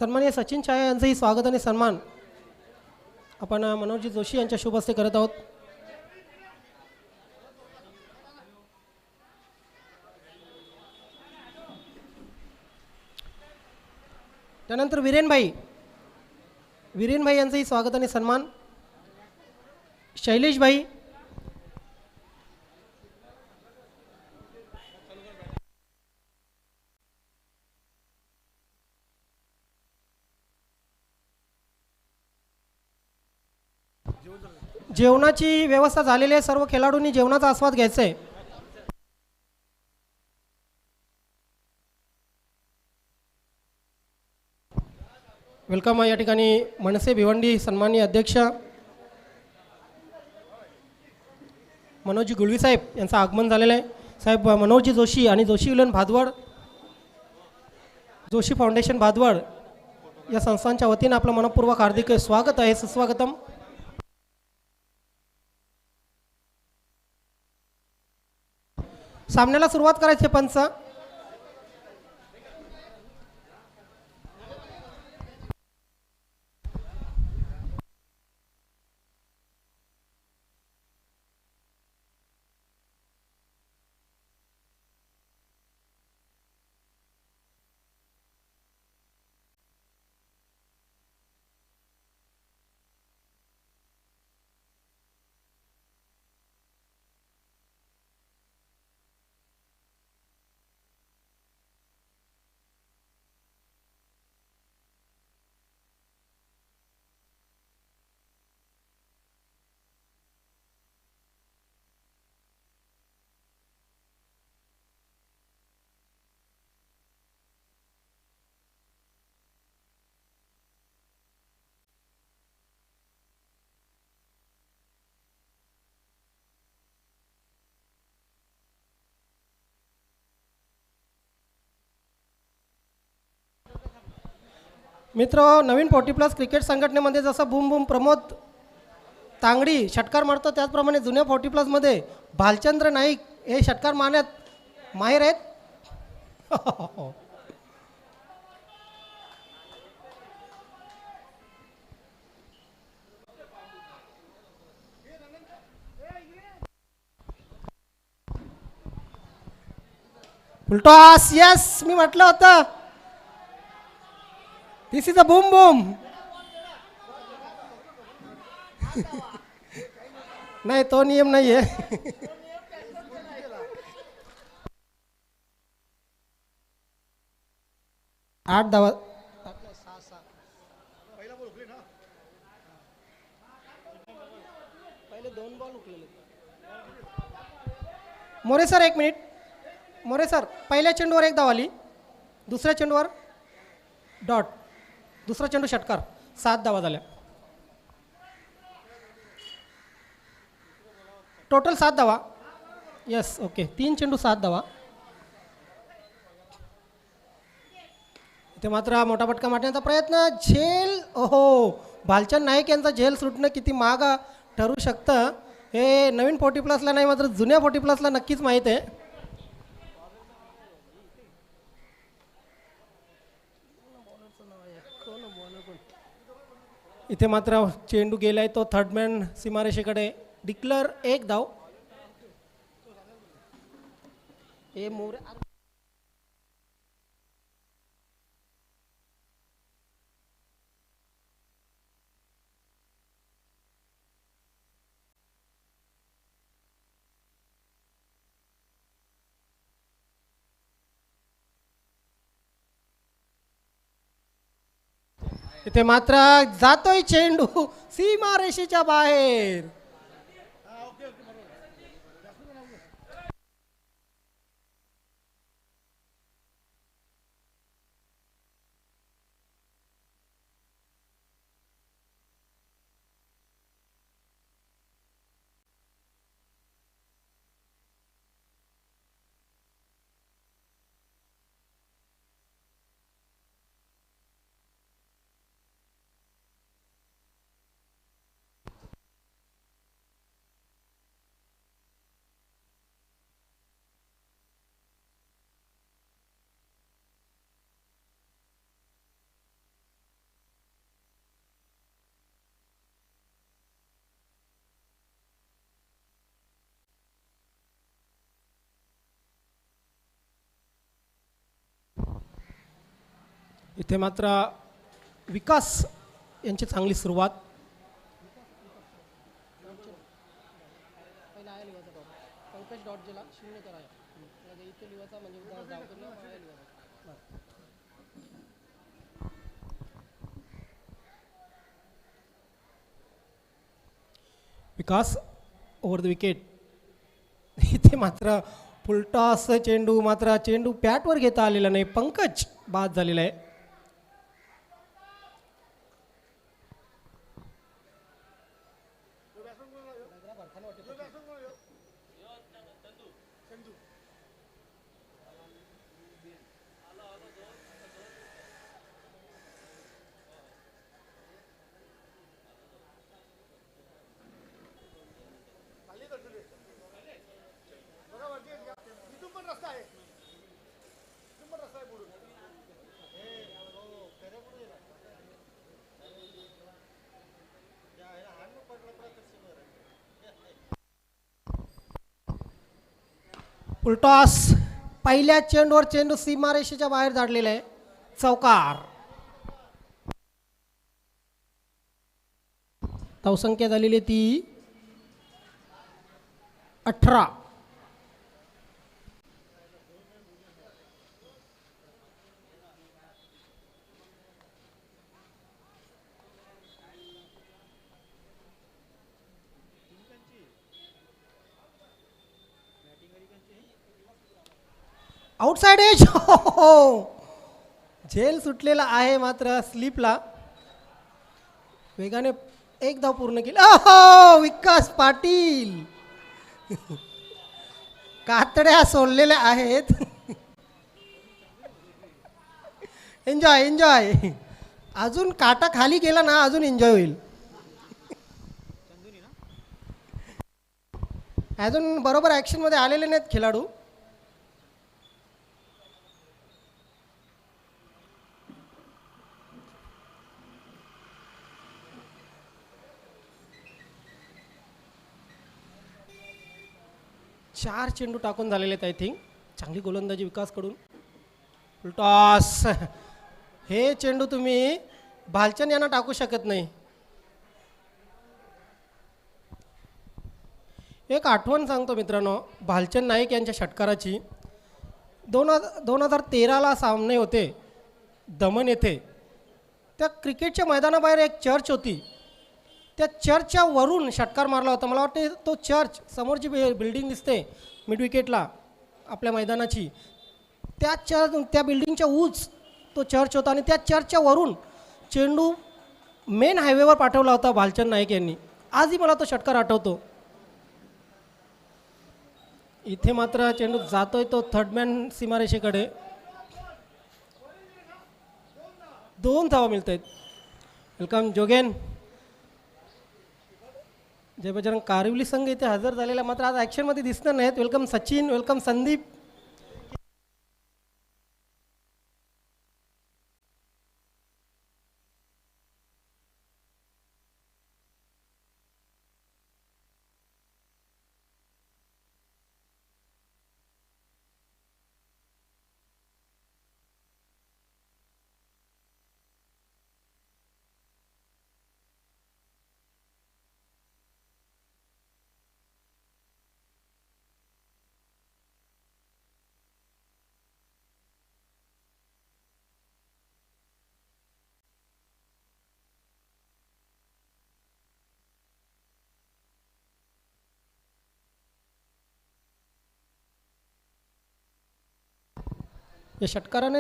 सन्माननीय सचिन छाया यांचंही स्वागत आणि सन्मान आपण मनोहरजी जोशी यांच्या शुभ हस्ते करत आहोत. त्यानंतर वीरेनभाई यांचंही स्वागत आणि सन्मान. शैलेशभाई, जेवणाची व्यवस्था झालेली आहे. सर्व खेळाडूंनी जेवणाचा आस्वाद घ्यायचा आहे. वेलकम. या ठिकाणी मनसे भिवंडी सन्माननीय अध्यक्ष मनोजी गुळवी साहेब यांचं आगमन झालेलं आहे. साहेब मनोहरजी जोशी आणि जोशी विलन भादवड जोशी फाउंडेशन भादवड या संस्थांच्या वतीनं आपलं मनपूर्वक हार्दिक स्वागत आहे. सुस्वागतम. सामन्याला सुरुवात करायची पंच. मित्र, नवीन 40+ क्रिकेट संघटनेमध्ये जसं बूम बूम प्रमोद तांगडी षटकार मारतो, त्याचप्रमाणे जुन्या 40+मध्ये भालचंद्र नाईक हे षटकार मारण्यात माहीर आहेत. फुलटॉस. यस, मी म्हटलं होतं दिस इज अ बूम बूम. नाही, तो नियम नाही आहे. 8 धावा. More sir, 1 minute. More sir, पहिल्या चेंडूवर 1 धाव आली, दुसऱ्या चेंडूवर डॉट, दुसरा चेंडू षटकार. 7 धावा झाल्या. टोटल 7 धावा. Yes, okay. 3 चेंडू 7 धावा. इथे मात्र मोठा फटका मारण्याचा प्रयत्न. झेल. ओहो, भालचंद नाईक यांचा झेल सुटणं किती महाग ठरू शकतं हे नवीन 40+ला नाही, मात्र जुन्या 40+ला नक्कीच माहीत आहे. इथे मात्र चेंडू गेलाय तो थर्डमॅन सीमारेषेकडे. डिक्लर 1 धाव. हे मोरे. इथे मात्र जातोय चेंडू सीमारेषेच्या बाहेर. इथे मात्र विकास यांची चांगली सुरुवात. विकास ओव्हर द विकेट. इथे मात्र फुलटॉस चेंडू, मात्र चेंडू पॅटवर घेता आलेला नाही. पंकज बाद झालेला आहे. फुलटॉस पहिल्या चेंडूवर चेंडू सीमारेषेच्या बाहेर धाडलेला आहे. चौकार. धावसंख्या झालेली ती 18. Outside edge. झेल सुटलेला आहे मात्र स्लिपला. वेगाने एक धाव पूर्ण केली. विकास पाटील कातड्या सोडलेल्या आहेत. Enjoy enjoy. अजून काटा खाली गेला ना अजून एन्जॉय होईल. अजून बरोबर ऍक्शन मध्ये आलेले नाहीत खेळाडू. चार चेंडू टाकून झालेले आहेत. आय थिंक चांगली गोलंदाजी विकासकडून. टॉस. हे चेंडू तुम्ही भालचंद यांना टाकू शकत नाही. एक आठवण सांगतो मित्रांनो भालचंद नाईक यांच्या षटकाराची. 2013ला सामने होते दमण येथे. त्या क्रिकेटच्या मैदानाबाहेर एक चर्च होती. त्या चर्चच्या वरून षटकार मारला होता. मला वाटते तो चर्च समोरची बिल्डिंग दिसते मिड विकेटला आपल्या मैदानाची, त्या बिल्डिंगच्या उंच तो चर्च होता आणि त्या चर्चच्या वरून चेंडू मेन हायवेवर पाठवला होता भालचंद नाईक यांनी. आजही मला तो षटकार आठवतो. इथे मात्र चेंडू जातोय तो थर्डमॅन सीमारेषेकडे. 2 धावा मिळत आहेत. वेलकम जोगेन. जय बजरंग कारिवली संघ इथे हजर झालेला मात्र आज ॲक्शनमध्ये दिसणार नाहीत. वेलकम सचिन. वेलकम संदीप. या षटकाराने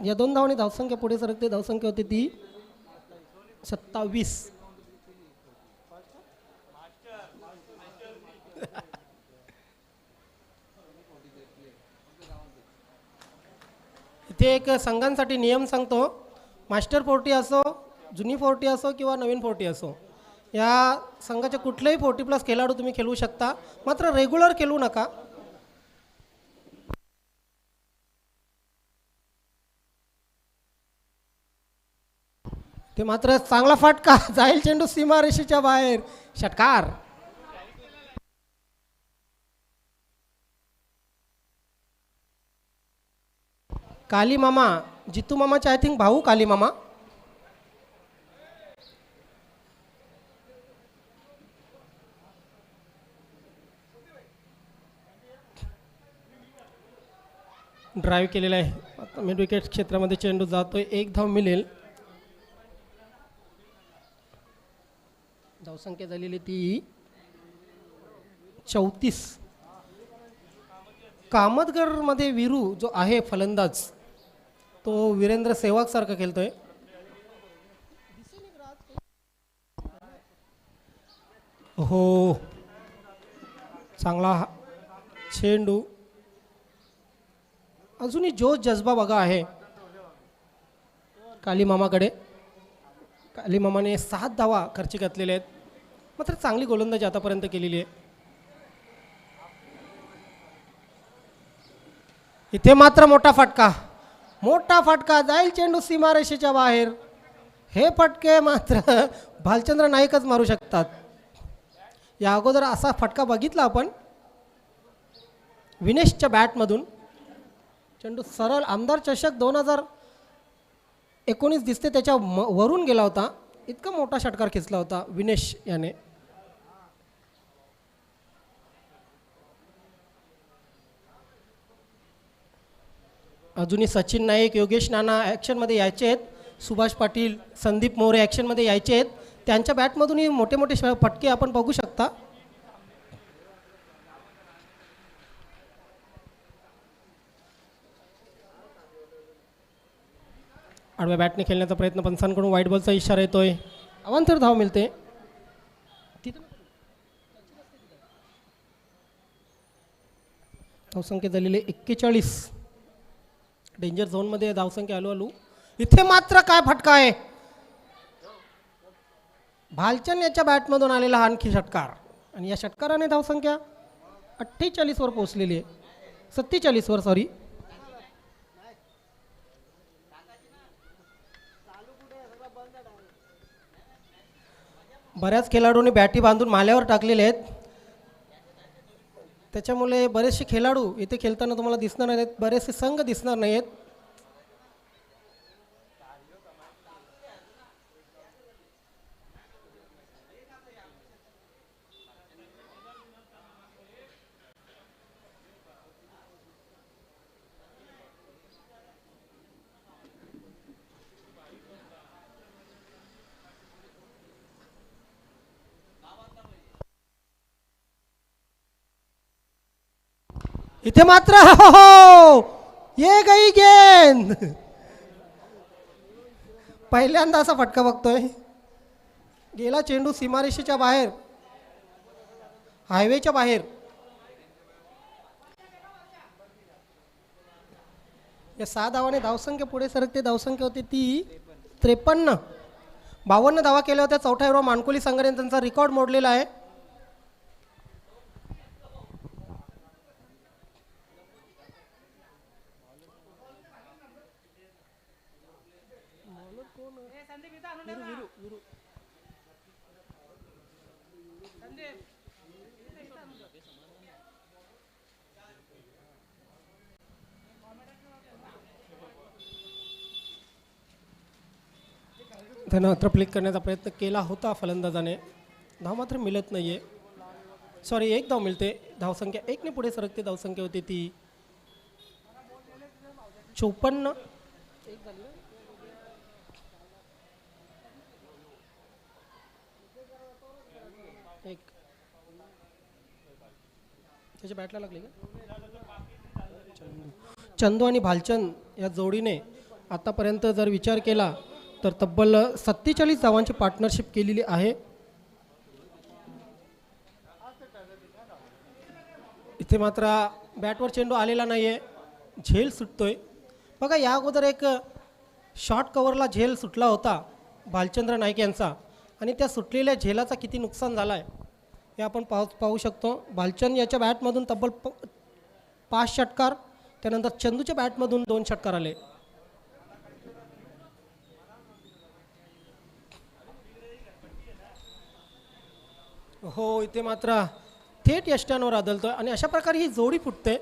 या 2 धावांनी धावसंख्या पुढे सरकते. धावसंख्या होती ती 27. इथे एक संघांसाठी नियम सांगतो. मास्टर 40 असो, जुनी 40 असो किंवा नवीन 40 असो, या संघाचे कुठलेही 40+ खेळाडू तुम्ही खेळू शकता, मात्र रेग्युलर खेळू नका. ते मात्र चांगला फटका. जाईल चेंडू सीमारेषेच्या बाहेर. षटकार. काली मामा जितू मामाचे आय थिंक भाऊ काली मामा. ड्राईव्ह केलेला आहे. आता मिड विकेट क्षेत्रामध्ये चेंडू जातोय. एक धाव मिळेल. धावसंख्या झालेली ती 34. कामतगरमध्ये वीरू जो आहे फलंदाज तो वीरेंद्र सेहवाग सारखा खेळतोय. हो चांगला चेंडू. अजूनही जोश जज्बा बघा आहे काली मामाकडे. काली मामाने 7 धावा खर्ची घातलेले आहेत. मात्र चांगली गोलंदाजी आतापर्यंत केलेली आहे. इथे मात्र मोठा फटका जाईल चेंडू सीमारेषेच्या बाहेर. हे फटके मात्र भालचंद्र नाईकच मारू शकतात. या अगोदर असा फटका बघितला आपण विनेशच्या बॅटमधून. चेंडू सरळ आमदार चषक 2019 दिसते त्याच्या वरून गेला होता. इतका मोठा षटकार खेचला होता विनेश याने. अजूनही सचिन नाईक, योगेश नाना ॲक्शनमध्ये यायचे आहेत. सुभाष पाटील, संदीप मोरे ॲक्शनमध्ये यायचे आहेत. त्यांच्या बॅटमधूनही मोठे मोठे फटके आपण बघू शकता. आडव्या बॅटने खेळण्याचा प्रयत्न पंचांकडून व्हाईट बॉलचा इशारा येतोय. अवांतर धाव मिळते. धावसंख्या झालेली 41. डेंजर झोनमध्ये धावसंख्या हळूहळू. इथे मात्र काय फटका आहे. भालचंद याच्या बॅटमधून आलेला हा आणखी षटकार आणि या षटकाराने धावसंख्या 48 वर पोहोचलेली आहे. 47 वर सॉरी. बऱ्याच खेळाडूंनी बॅटी बांधून माल्यावर टाकलेले आहेत. त्याच्यामुळे बरेचसे खेळाडू इथे खेळताना तुम्हाला दिसणार नाहीत. बरेचसे संघ दिसणार नाहीत. इथे मात्र हो ये गई गेंद. पहिल्यांदा असा फटका बघतोय. गेला चेंडू सीमारेषेच्या बाहेर, हायवेच्या बाहेर. या 6 धावाने धावसंख्या पुढे सरकते. धावसंख्या होती ती 53. 52 धावा केल्या होत्या. चौथ्या ओव्हरवर मानकोली संघाने त्यांचा रेकॉर्ड मोडलेला आहे. त्यानं मात्र फ्लिक करण्याचा प्रयत्न केला होता फलंदाजाने. धाव मात्र मिळत नाहीये. सॉरी, 1 धाव मिळते. धावसंख्या 1 ने पुढे सरकते. धावसंख्या होती ती 54. त्याच्या बॅटला लागली का. चंदू आणि भालचंद या जोडीने आतापर्यंत जर विचार केला तर तब्बल 47 धावांची पार्टनरशिप केलेली आहे. इथे मात्र बॅटवर चेंडू आलेला नाहीये. झेल सुटतोय बघा. या अगोदर एक शॉर्ट कव्हरला झेल सुटला होता भालचंद्र नाईक यांचा आणि त्या सुटलेल्या झेलाचा किती नुकसान झाला आहे हे आपण पाहू शकतो. भालचंद याच्या बॅटमधून तब्बल 5 षटकार. त्यानंतर चंदूच्या बॅटमधून 2 षटकार आले. हो, इथे मात्र थेट यष्ट्यांवर आदळतोय आणि अशा प्रकारे ही जोडी फुटते.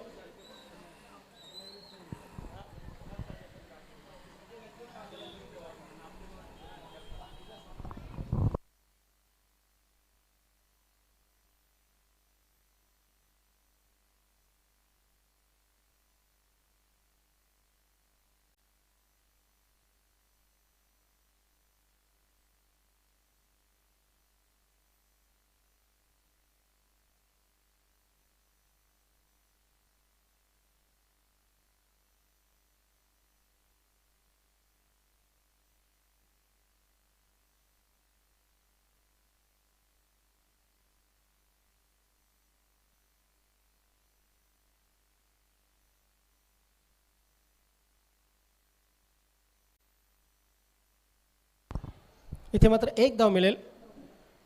इथे मात्र एक धाव मिळेल.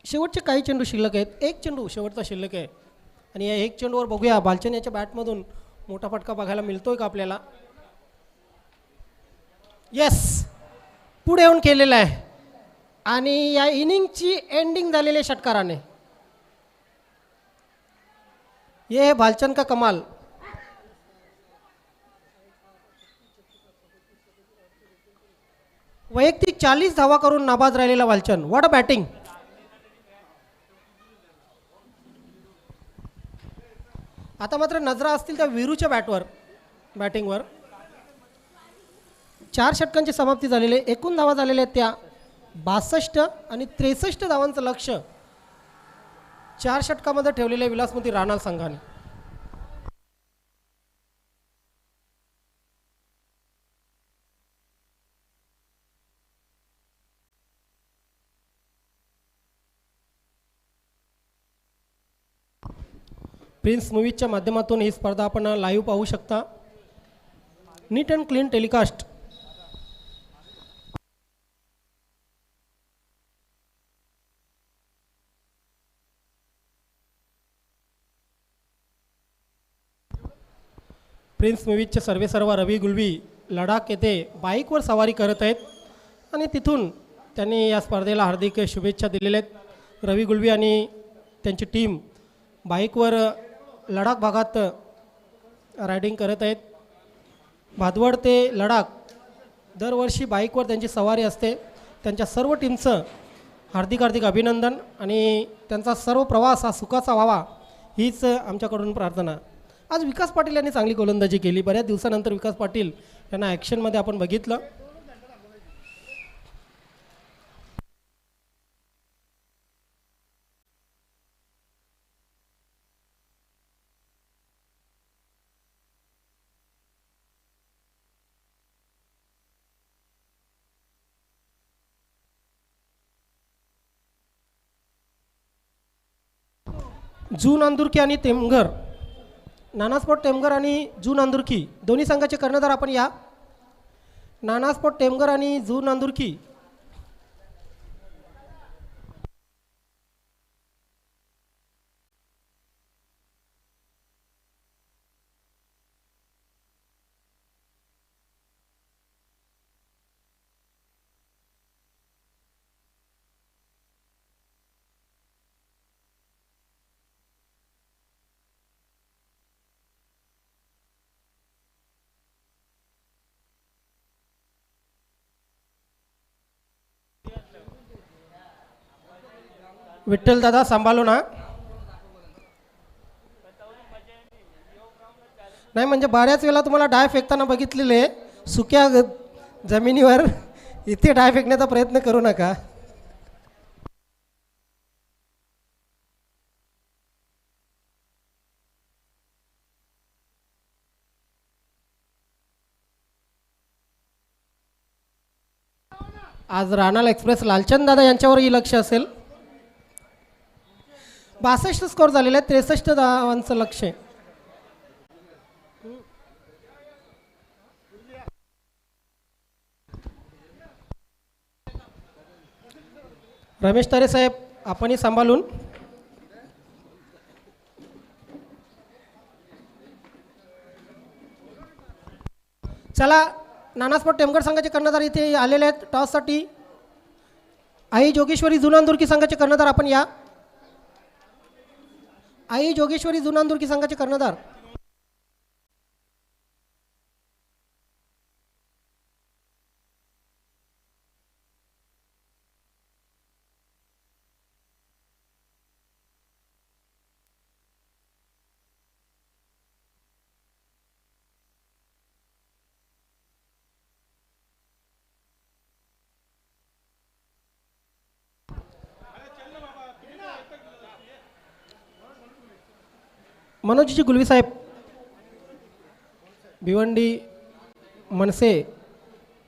शेवटचे काही चेंडू शिल्लक आहेत. एक चेंडू शेवटचा शिल्लक आहे आणि या एक चेंडूवर बघूया बालचंद याच्या बॅटमधून मोठा फटका बघायला मिळतोय का आपल्याला. येस, पुढे येऊन केलेला आहे आणि या इनिंगची एंडिंग झालेली आहे षटकाराने. ये है भालचंद का कमाल. वैयक्तिक 40 धावा करून नाबाद राहिलेला भालचंद. What a batting. आता मात्र नजरा असतील त्या वीरूच्या बॅटिंगवर. 4 षटकांची समाप्ती झालेली आहे. एकूण धावा झालेल्या आहेत त्या 62 आणि 63 धावांचं लक्ष 4 षटकामध्ये ठेवलेले विलासमती राणा संघाने. प्रिन्स मूवीजच्या माध्यमातून ही स्पर्धा आपण लाईव्ह पाहू शकता. नीट अँड क्लीन टेलिकास्ट. प्रिन्स मूवीजचे सर्वेसर्वा रवी गुलवी लडाख येथे बाईकवर सवारी करत आहेत आणि तिथून त्यांनी या स्पर्धेला हार्दिक शुभेच्छा दिलेल्या आहेत. रवी गुलवी आणि त्यांची टीम बाईकवर लडाख भागात रायडिंग करत आहेत. भादवड ते लडाख दरवर्षी बाईकवर त्यांची सवारी असते. त्यांच्या सर्व टीमचं हार्दिक हार्दिक अभिनंदन आणि त्यांचा सर्व प्रवास हा सुखाचा व्हावा हीच आमच्याकडून प्रार्थना. आज विकास पाटील यांनी चांगली गोलंदाजी केली. बऱ्याच दिवसानंतर विकास पाटील यांना ॲक्शनमध्ये आपण बघितलं. जून अंदुरकी आणि तेमघर, नानास्पोर्ट टेमघर आणि जून अंदुरकी दोन्ही संघाचे कर्णधार आपण या. नानास्पोर्ट टेमघर आणि जून अंदुरकी. विठ्ठल दादा सांभाळू ना. नाही म्हणजे बऱ्याच वेळा तुम्हाला डाय फेकताना बघितलेले सुक्या जमिनीवर. इथे डाय फेकण्याचा प्रयत्न करू नका. आज राणाल एक्सप्रेस लालचंद दादा यांच्यावरही लक्ष असेल. 62 स्कोर झालेले आहेत. 63 धावांचं लक्ष आहे. रमेश तारे साहेब आपणही सांभाळून. चला, नानास्पोर्ट टेमघर संघाचे कर्णधार इथे आलेले आहेत टॉससाठी. आई जोगेश्वरी जुनांदुर्की संघाचे कर्णधार आपण या. आई जोगेश्वरी जुनांदुर्की संघाचे कर्णधार. मनोजीजी गुलवी साहेब, भिवंडी मनसे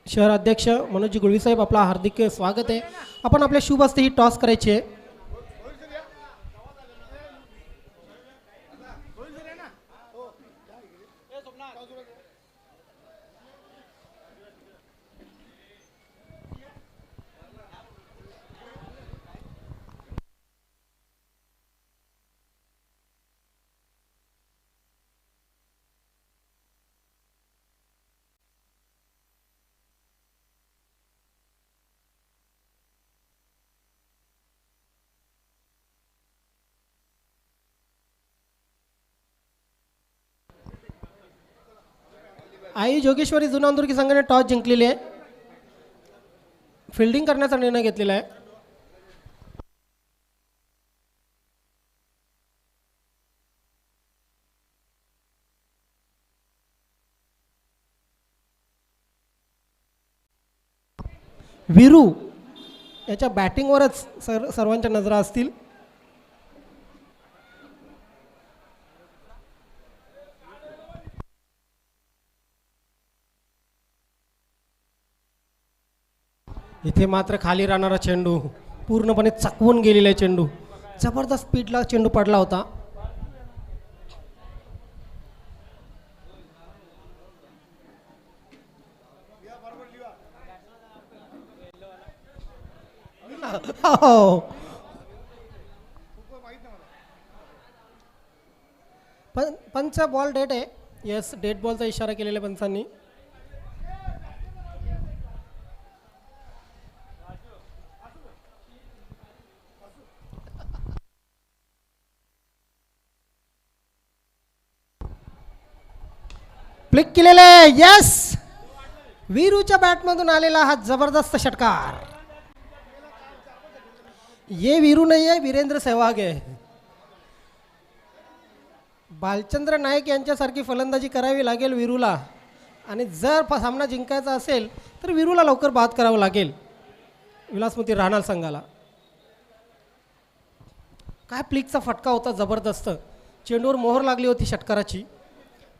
शहर अध्यक्ष मनोजी गुलवी साहेब, आपला हार्दिक स्वागत आहे. आपण आपल्या शुभ हस्ते ही टॉस करायची आहे. आई जोगेश्वरी जुनांदुर्गी संघाने टॉस जिंकलेली आहे. फिल्डिंग करण्याचा निर्णय घेतलेला आहे. वीरू याच्या बॅटिंगवरच सर्वांच्या नजरा असतील. इथे मात्र खाली राहणारा चेंडू पूर्णपणे चकवून गेलेला आहे. चेंडू जबरदस्त स्पीडला चेंडू पडला होता. हो. पंच बॉल डेट आहे. येस, डेट बॉलचा इशारा केलेला पंचांनी. फ्लिक केलेले. यस, वीरूच्या बॅटमधून आलेला हा जबरदस्त षटकार. ये वीरू नाही आहे, वीरेंद्र सहवाग आहे. भालचंद्र नाईक यांच्यासारखी फलंदाजी करावी लागेल वीरूला. आणि जर सामना जिंकायचा असेल तर वीरूला लवकर बाद करावं लागेल विलासमती राहणार संघाला. काय फ्लिकचा फटका होता जबरदस्त. चेंडूवर मोहर लागली होती षटकाराची.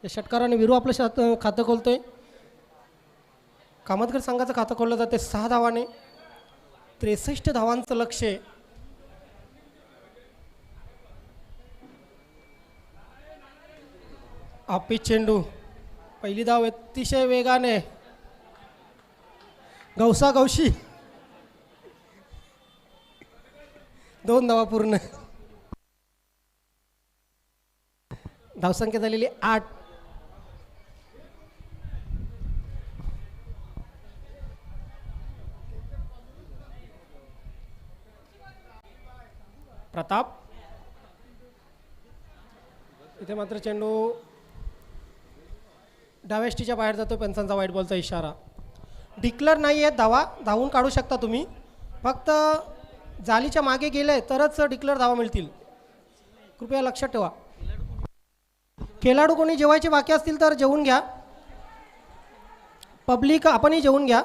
या षटकाराने वीरू आपलं खातं खोलतोय. कामतकर संघाचं खातं खोललं जाते 6 धावाने. 63 धावांचं लक्ष आहे. आपी चेंडू, पहिली धाव अतिशय वेगाने. गौसा गौशी 2 धावा पूर्ण. धावसंख्या झालेली 8. प्रताप इथे मात्र चेंडू डावेष्टीच्या बाहेर जातो. पंचांचा व्हाईट बॉलचा इशारा. डिक्लेअर नाही आहे धावा. धावून काढू शकता तुम्ही. फक्त जालीच्या मागे गेले तरच डिक्लेअर धावा मिळतील. कृपया लक्षात ठेवा. खेळाडू कोणी जेवायचे बाकी असतील तर जेवून घ्या. पब्लिक आपणही जेवून घ्या.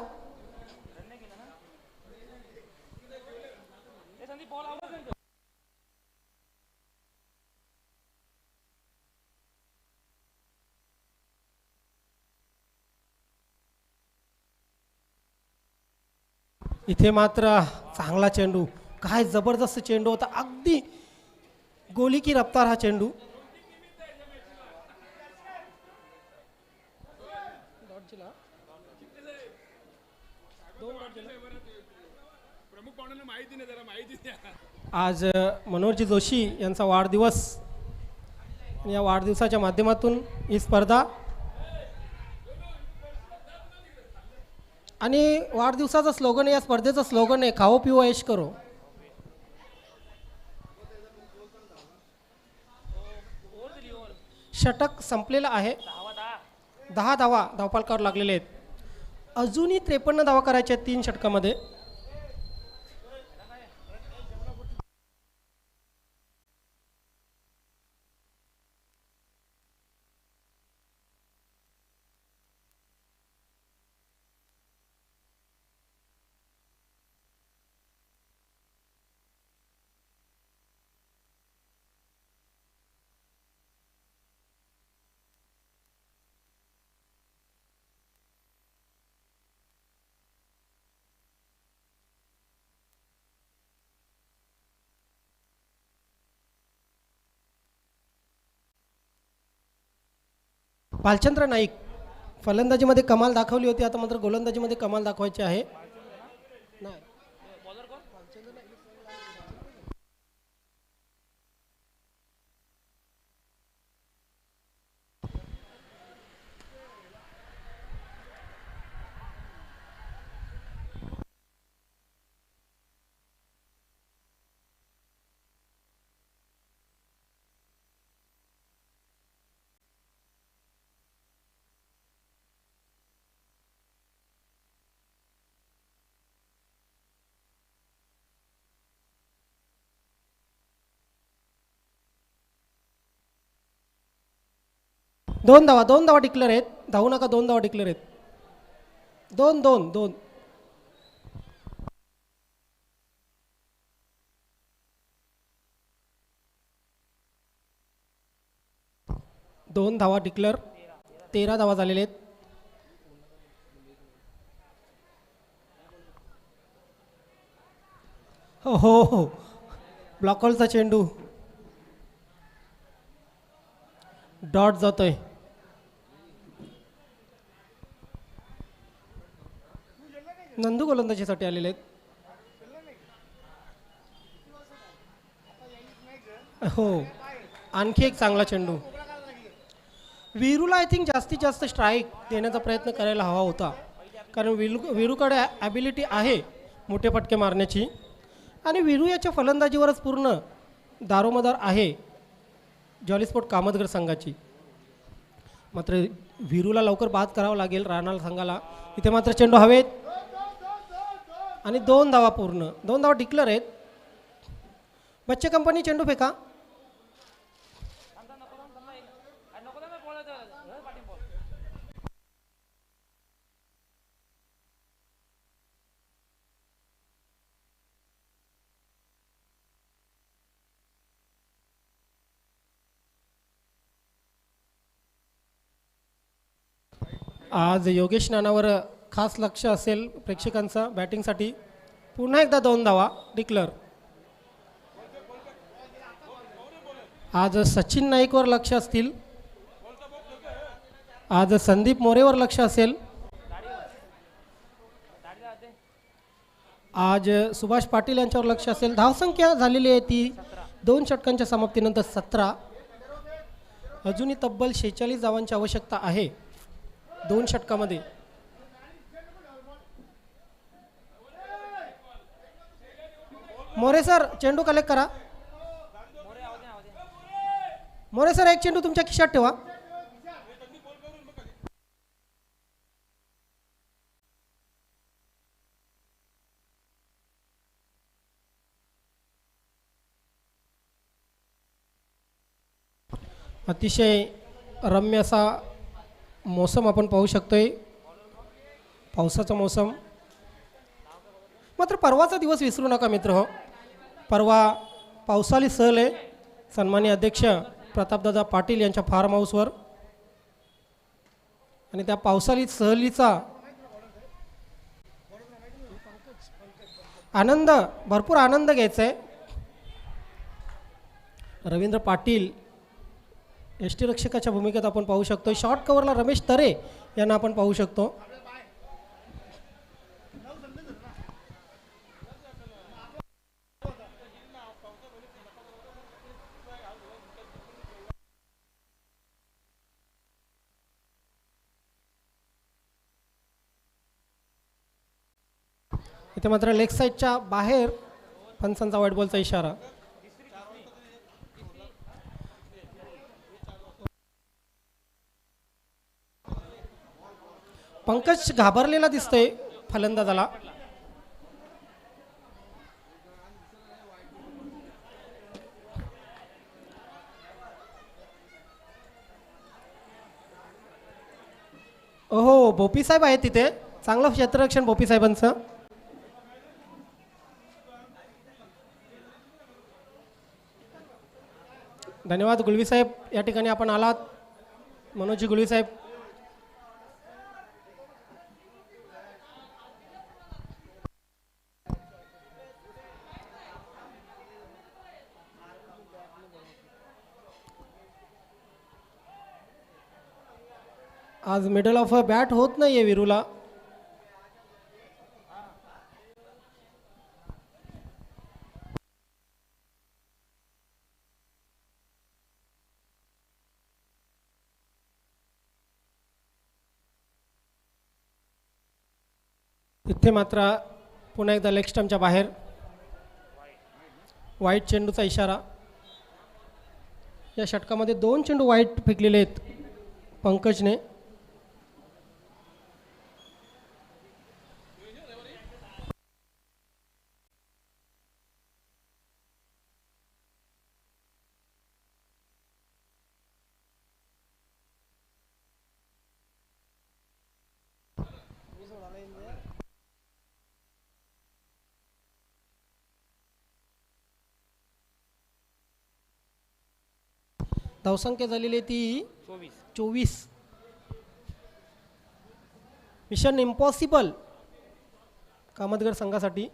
इथे मात्र चांगला चेंडू. काय जबरदस्त चेंडू होता. अगदी गोली की रफ्तार हा चेंडू. आज मनोहरजी जोशी यांचा वाढदिवस. या वाढदिवसाच्या माध्यमातून ही स्पर्धा आणि वाढदिवसाचं स्लोगन, या स्पर्धेचं स्लोगन आहे खाओ पिओ ऐश करो. षटक संपलेलं आहे. 10 धावा धावपालकावर लागलेले आहेत. अजूनही 53 धावा करायच्या आहेत 3 षटकामध्ये. भालचंद्र नाईक फलंदाजीमध्ये कमाल दाखवली होती. आता मात्र गोलंदाजीमध्ये कमाल दाखवायची आहे. नाही, दोन धावा डिक्लेअर आहेत. धावू नका, दोन धावा डिक्लेअर आहेत. दोन दोन दोन दोन धावा डिक्लेअर. 13 धावा झालेले आहेत. हो हो हो, ब्लॉकॉलचा चेंडू डॉट जातोय. नंदू गोलंदाजीसाठी आलेले आहेत. हो, आणखी एक चांगला चेंडू. वीरूला आय थिंक जास्तीत जास्त स्ट्राईक देण्याचा प्रयत्न करायला हवा होता, कारण वीरूकडे ॲबिलिटी आहे मोठे फटके मारण्याची, आणि वीरू याच्या फलंदाजीवरच पूर्ण दारोमदार आहे जॉलीस्पोर्ट कामतगर संघाची. मात्र वीरूला लवकर बाद करावं लागेल राहणार संघाला. इथे मात्र चेंडू हवेत आणि दोन धावा पूर्ण. दोन धावा डिक्लेअर आहेत. बच्चे कंपनी चेंडू फेका. आज योगेश नानावर खास लक्ष असेल प्रेक्षकांचं बॅटिंगसाठी. पुन्हा एकदा दोन धावा डिक्लेअर. आज सचिन नाईकवर लक्ष असतील. आज संदीप मोरेवर लक्ष असेल. आज सुभाष पाटील यांच्यावर लक्ष असेल. धावसंख्या झालेली आहे ती 2 षटकांच्या समाप्तीनंतर 17. अजूनही तब्बल 46 धावांची आवश्यकता आहे 2 षटकामध्ये. मोरे सर चेंडू कलेक्ट करा. मोरे सर एक चेंडू तुमच्या खिशात ठेवा. अतिशय रम्य असा मोसम आपण पाहू शकतोय, पावसाचा मोसम. मात्र परवाचा दिवस विसरू नका मित्र हो. परवा पावसाळी सहल आहे सन्माननीय अध्यक्ष प्रतापदादा पाटील यांच्या फार्म हाऊसवर, आणि त्या पावसाळी सहलीचा आनंद, भरपूर आनंद घ्यायचा आहे. रवींद्र पाटील यष्टीरक्षकाच्या भूमिकेत आपण पाहू शकतो. शॉर्ट कव्हरला रमेश तरे यांना आपण पाहू शकतो. इथे मात्र लेग साईडच्या बाहेर पंचांचा व्हाईट बॉलचा इशारा. पंकज घाबरलेला दिसतोय फलंदाजाला. ओहो, भोपी साहेब आहेत तिथे. चांगलं क्षेत्ररक्षण भोपी साहेबांचं. धन्यवाद गुळवी साहेब, या ठिकाणी आपण आलात. मनोजी गुळवी साहेब. आज मिडल ऑफ अ बॅट होत नाही आहे वीरूला. इथे मात्र पुन्हा एकदा लेग स्टंपच्या बाहेर वाईट चेंडूचा इशारा. या षटकामध्ये 2 चेंडू वाईट फेकलेले आहेत पंकजने. धावसंख्या झालेली आहे ती 24. 24. मिशन इम्पॉसिबल कामतगर संघासाठी.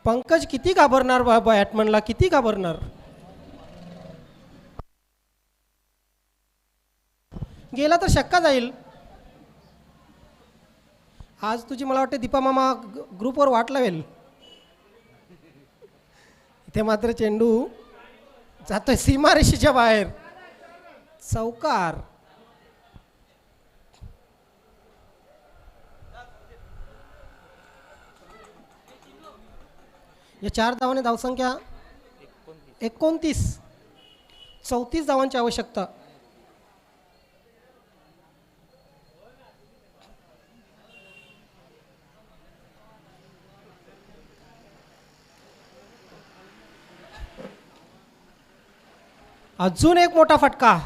पंकज किती घाबरणार बॅटमनला, किती घाबरणार. गेला तर शक्का जाईल. आज तुझी मला वाटते दीपा मामा ग्रुपवर वाट लावेल. इथे मात्र चेंडू जातोय सीमारेषेच्या बाहेर. चौकार. या 4 धावाने धावसंख्या 29. 34 धावांची आवश्यकता. अजून एक मोठा फटका.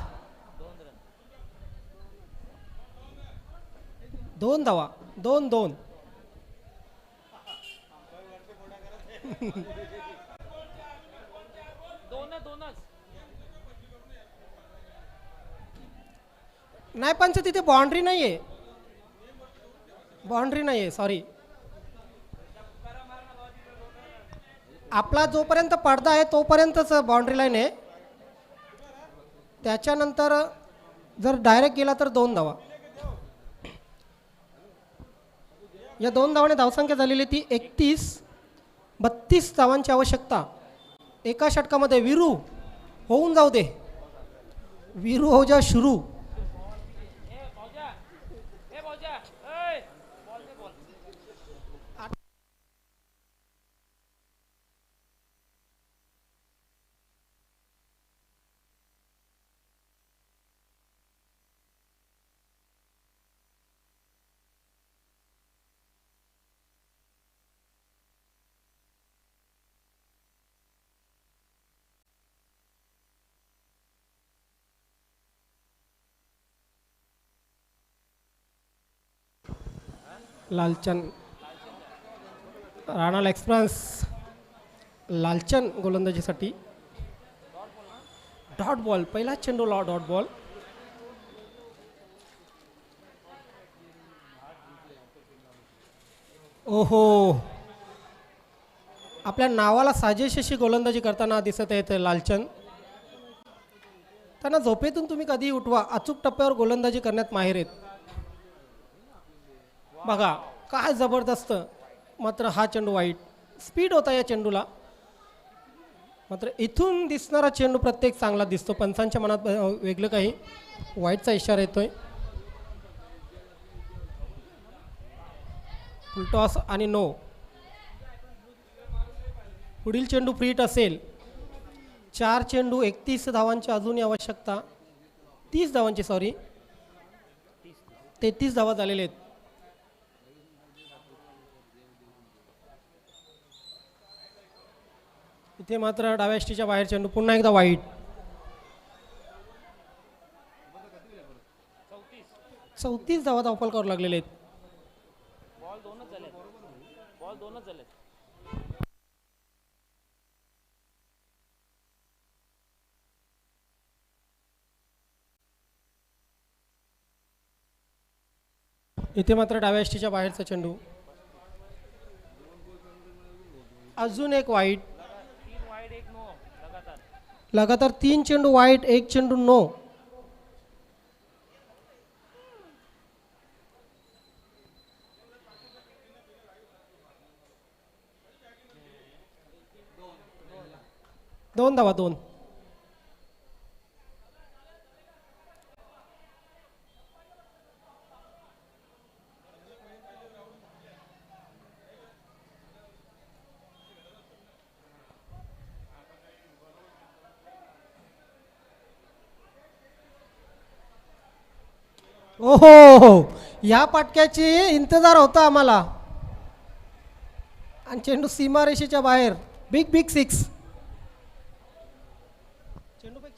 2 धावा. 2-2. नाही पंच, तिथे बाउंड्री नाहीये. बाउंड्री नाहीये, सॉरी. आपला जोपर्यंत पडदा आहे तोपर्यंतच बाउंड्री लाईन आहे. त्याच्यानंतर जर डायरेक्ट गेला तर 2 धावा. या 2 धावाने धावसंख्या झालेली ती 31. 32 धावांची आवश्यकता. एका षटकामध्ये वीरू होऊन जाऊ दे. वीरू हो जा शुरू. लालचंद राणा एक्सप्रेस. लालचंद गोलंदाजीसाठी. Dot ball. पहिला चेंडू डॉट बॉल. ओहो, आपल्या नावाला साजेशी अशी गोलंदाजी करताना दिसत आहेत लालचंद. त्यांना झोपेतून तुम्ही कधीही उठवा, अचूक टप्प्यावर गोलंदाजी करण्यात माहिर आहेत. बघा काय जबरदस्त. मात्र हा चेंडू वाईट. स्पीड होता या चेंडूला. मात्र इथून दिसणारा चेंडू प्रत्येक चांगला दिसतो. पंचांच्या मनात वेगळं काही वाईटचा इशारा येतोय. फुलटॉस आणि नो. पुढील चेंडू फ्रीट असेल. 4 चेंडू 31 धावांची अजूनही आवश्यकता. 30 धावांची, सॉरी 33 धावा झालेले आहेत. इथे मात्र डाव्या यष्टीच्या बाहेर चेंडू. पुन्हा एकदा वाईट. 34 धावा धावफलकावर लागलेले आहेत. बॉल दोनच झाले. इथे मात्र डाव्या यष्टीच्या बाहेरचा चेंडू. अजून एक वाईट. लगातार 3 चेंडू वाईट, 1 चेंडू नो. दोन धावा. 2. ओहो, या पाटक्याची इंतजार होता आम्हाला. आणि चेंडू सीमारेषेच्या बाहेर. Big big 6. चेंडू फेक.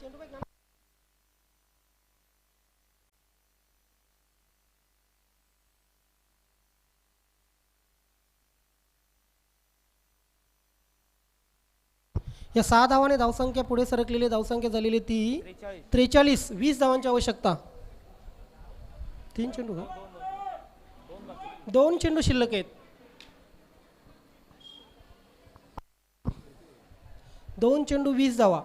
या 6 धावाने धावसंख्या पुढे सरकलेली धावसंख्या झालेली ती 43. 43. 20 धावांची आवश्यकता. 3 चेंडू का? 2 चेंडू शिल्लक आहेत. 2 चेंडू 20 धावा.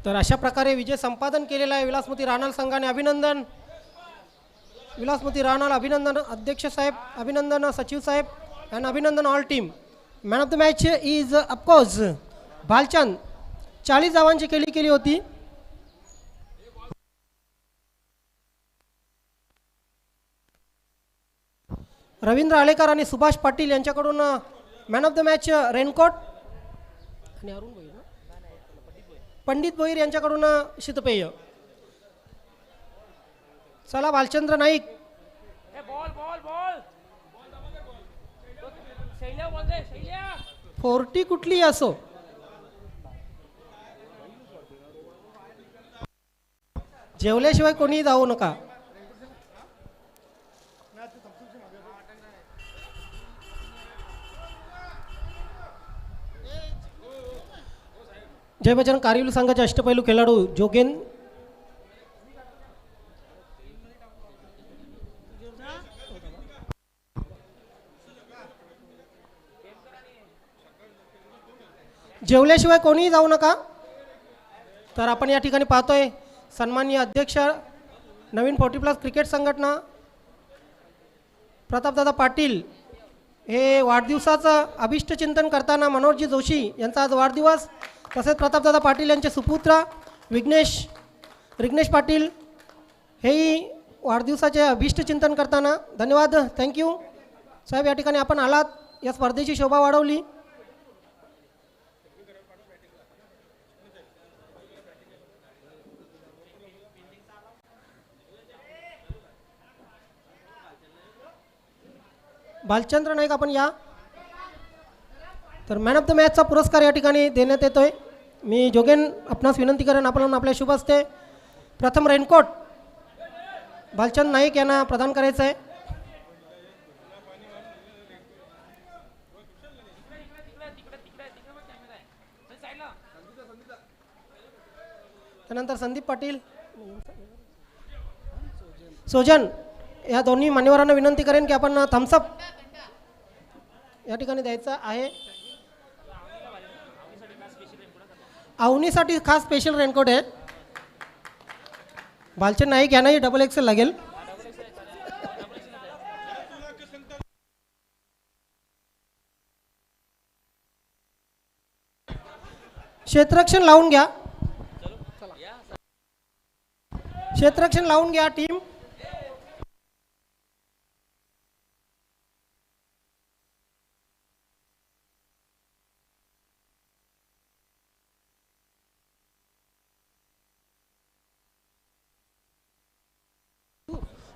तर अशा प्रकारे विजय संपादन केलेला आहे विलासमती राणाल संघाने. अभिनंदन विलासमती राणाल, अभिनंदन अध्यक्ष साहेब, अभिनंदन सचिव साहेब, अँड अभिनंदन all team. Man of the match is of course Bhalchand. 40 धावांची खेळी केली होती. रवींद्र आलेकर आणि सुभाष पाटील यांच्याकडून man of the match raincoat आणि अरुण भोईर, पंडित भोईर यांच्याकडून शीतपेय. चला Bhalchandra Naik. Ball ball ball Shailya ball दे शैल्या. 40 कुठली असो, जेवल्याशिवाय कोणीही जाऊ नका. जय बजरंग कारगिल संघाचे अष्टपैलू खेळाडू जोगेन जेवल्याशिवाय कोणीही जाऊ नका. तर आपण या ठिकाणी पाहतोय सन्माननीय अध्यक्ष नवीन 40+ क्रिकेट संघटना प्रतापदादा पाटील हे वाढदिवसाचं अभिष्ट चिंतन करताना मनोहरजी जोशी यांचा आज वाढदिवस. तसेच प्रतापदादा पाटील यांचे सुपुत्र रिग्नेश पाटील हेही वाढदिवसाचे अभिष्ट चिंतन करताना. धन्यवाद, थँक्यू साहेब. या ठिकाणी आपण आलात, या स्पर्धेची शोभा वाढवली. भालचंद्र नाईक आपण या. तर मॅन ऑफ द मॅचचा पुरस्कार या ठिकाणी देण्यात येतोय. मी जोगेन आपणास विनंती करेन आपण आपल्या शुभ हस्ते प्रथम रेनकोट भालचंद नाईक यांना प्रदान करायचं आहे. त्यानंतर संदीप पाटील, सोजन या दोन्ही मान्यवरांना विनंती करेन की आपण थम्सअप या ठिकाणी द्यायचं आहे. अवनीसाठी खास स्पेशल रेनकोट आहे. भालचंद नाईक यांनाही डबल एक्सेल लागेल. क्षेत्ररक्षण लावून घ्या, क्षेत्ररक्षण लावून घ्या टीम.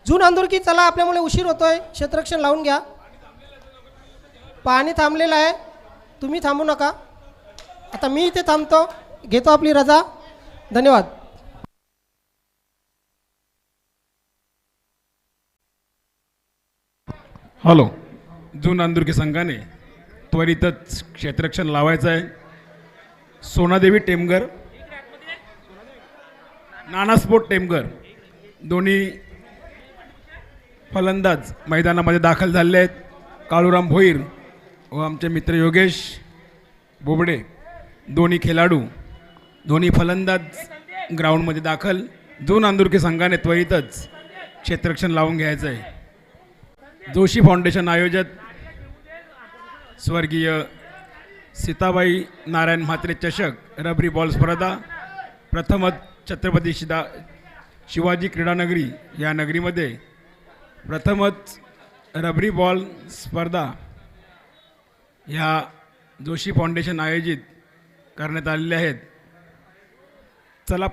जून अंदुरकी चला, आपल्यामुळे उशीर होतोय. क्षेत्ररक्षण लावून घ्या. पाणी थांबलेलं आहे, तुम्ही थांबू नका. आता मी इथे थांबतो, घेतो आपली रजा. धन्यवाद. हॅलो. जून अंदुरकी संघाने त्वरितच क्षेत्ररक्षण लावायचं आहे. सोनादेवी टेमगर, नानास्पोर्ट टेमगर दोन्ही फलंदाज मैदानामध्ये दाखल झाले आहेत. काळूराम भोईर व आमचे मित्र योगेश बोबडे दोन्ही खेळाडू, दोन्ही फलंदाज ग्राउंडमध्ये दाखल. जून अंदुरकी संघाने त्वरितच क्षेत्ररक्षण लावून घ्यायचं आहे. जोशी फाउंडेशन आयोजित स्वर्गीय सीताबाई नारायण म्हात्रे चषक रबरी बॉल स्पर्धा प्रथमच छत्रपती शिवाजी क्रीडानगरी या नगरीमध्ये प्रथमच रबरी बॉल स्पर्धा ह्या जोशी फाउंडेशन आयोजित करण्यात आलेल्या आहेत. चला